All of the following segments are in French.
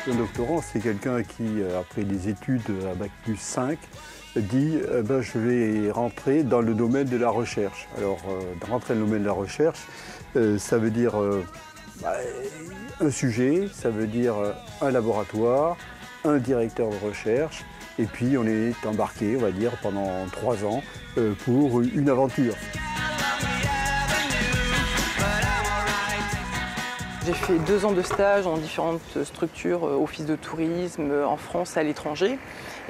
Un doctorant, c'est quelqu'un qui, après des études à Bac+5, dit je vais rentrer dans le domaine de la recherche. Alors, rentrer dans le domaine de la recherche, ça veut dire un sujet, ça veut dire un laboratoire, un directeur de recherche, et puis on est embarqué, on va dire, pendant 3 ans pour une aventure. J'ai fait 2 ans de stage dans différentes structures, office de tourisme, en France et à l'étranger.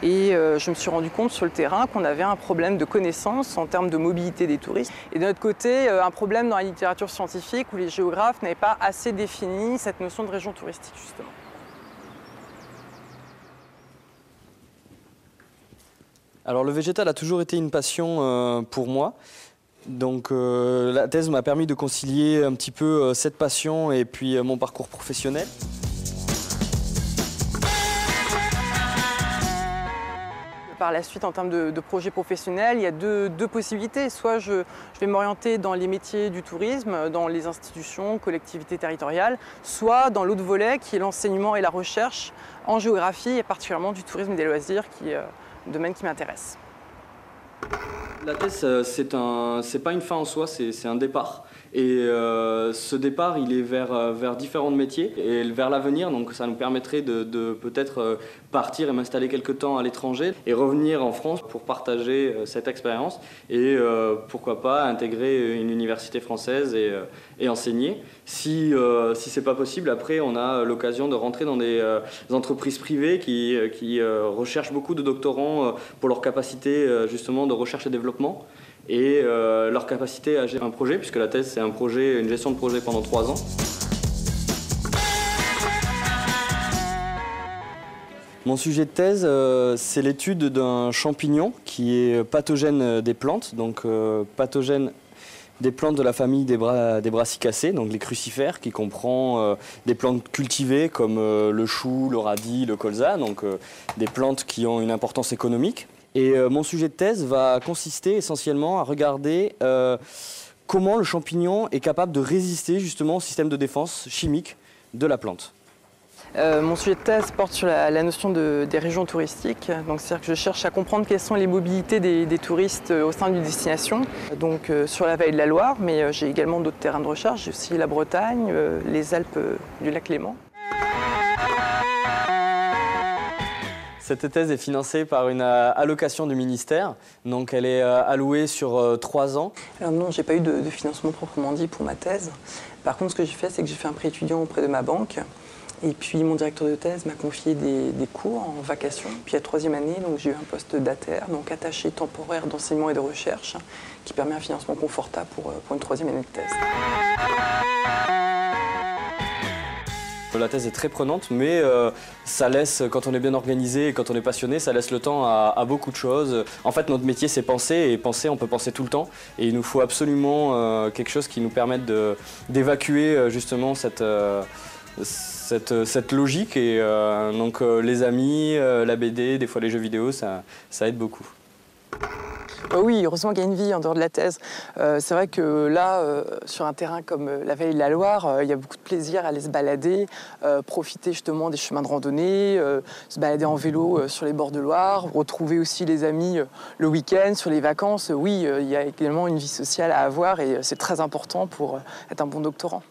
Et je me suis rendu compte sur le terrain qu'on avait un problème de connaissance en termes de mobilité des touristes. Et de notre côté, un problème dans la littérature scientifique où les géographes n'avaient pas assez défini cette notion de région touristique, justement. Alors le végétal a toujours été une passion pour moi. Donc la thèse m'a permis de concilier un petit peu cette passion et puis mon parcours professionnel. Par la suite, en termes de projets professionnels, il y a deux possibilités. Soit je vais m'orienter dans les métiers du tourisme, dans les institutions, collectivités territoriales, soit dans l'autre volet qui est l'enseignement et la recherche en géographie et particulièrement du tourisme et des loisirs, qui est un domaine qui m'intéresse. La thèse, c'est pas une fin en soi, c'est un départ. Et ce départ, il est vers différents métiers et vers l'avenir. Donc ça nous permettrait de peut-être partir et m'installer quelque temps à l'étranger et revenir en France pour partager cette expérience et pourquoi pas intégrer une université française et enseigner. Si c'est pas possible, après on a l'occasion de rentrer dans des entreprises privées qui recherchent beaucoup de doctorants pour leur capacité justement de recherche et développement et leur capacité à gérer un projet, puisque la thèse c'est un projet, une gestion de projet pendant 3 ans. Mon sujet de thèse, c'est l'étude d'un champignon qui est pathogène des plantes, donc pathogène des plantes de la famille des brassicacées, donc les crucifères, qui comprend des plantes cultivées comme le chou, le radis, le colza, donc des plantes qui ont une importance économique. Et mon sujet de thèse va consister essentiellement à regarder comment le champignon est capable de résister justement au système de défense chimique de la plante. Mon sujet de thèse porte sur la notion des régions touristiques. Donc, c'est-à-dire que je cherche à comprendre quelles sont les mobilités des touristes au sein d'une destination. Donc sur la vallée de la Loire, mais j'ai également d'autres terrains de recherche. J'ai aussi la Bretagne, les Alpes du lac Léman. Cette thèse est financée par une allocation du ministère, donc elle est allouée sur 3 ans. Alors non, j'ai pas eu de financement proprement dit pour ma thèse. Par contre, ce que j'ai fait, c'est que j'ai fait un prêt étudiant auprès de ma banque. Et puis mon directeur de thèse m'a confié des cours en vacation. Puis à 3e année, donc j'ai eu un poste d'ATR, donc attaché temporaire d'enseignement et de recherche, qui permet un financement confortable pour une 3e année de thèse. La thèse est très prenante, mais ça laisse, quand on est bien organisé et quand on est passionné, ça laisse le temps à beaucoup de choses. En fait, notre métier, c'est penser, et penser, on peut penser tout le temps. Et il nous faut absolument quelque chose qui nous permette d'évacuer justement cette logique. Et donc les amis, la BD, des fois les jeux vidéo, ça aide beaucoup. Oui, heureusement qu'il y a une vie en dehors de la thèse. C'est vrai que là, sur un terrain comme la vallée de la Loire, il y a beaucoup de plaisir à aller se balader, profiter justement des chemins de randonnée, se balader en vélo sur les bords de Loire, retrouver aussi les amis le week-end, sur les vacances. Oui, il y a également une vie sociale à avoir et c'est très important pour être un bon doctorant.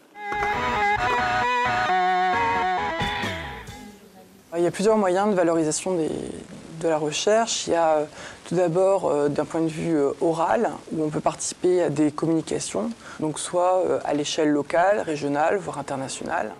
Il y a plusieurs moyens de valorisation de la recherche. Il y a tout d'abord d'un point de vue oral, où on peut participer à des communications, donc soit à l'échelle locale, régionale, voire internationale.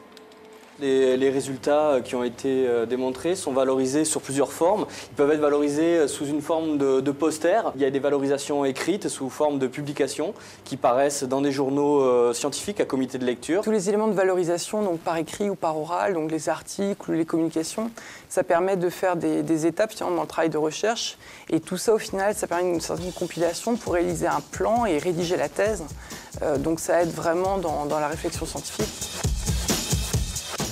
Les résultats qui ont été démontrés sont valorisés sur plusieurs formes. Ils peuvent être valorisés sous une forme de poster. Il y a des valorisations écrites sous forme de publications qui paraissent dans des journaux scientifiques à comité de lecture. Tous les éléments de valorisation, donc par écrit ou par oral, donc les articles, les communications, ça permet de faire des étapes finalement dans le travail de recherche. Et tout ça, au final, ça permet une certaine compilation pour réaliser un plan et rédiger la thèse. Donc ça aide vraiment dans la réflexion scientifique.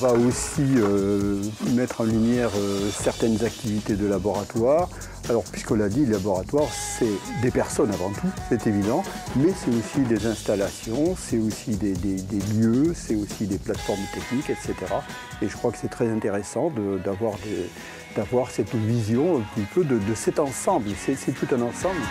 On va aussi mettre en lumière certaines activités de laboratoire. Alors, puisqu'on l'a dit, le laboratoire, c'est des personnes avant tout, c'est évident, mais c'est aussi des installations, c'est aussi des lieux, c'est aussi des plateformes techniques, etc. Et je crois que c'est très intéressant d'avoir cette vision un petit peu de cet ensemble. C'est tout un ensemble.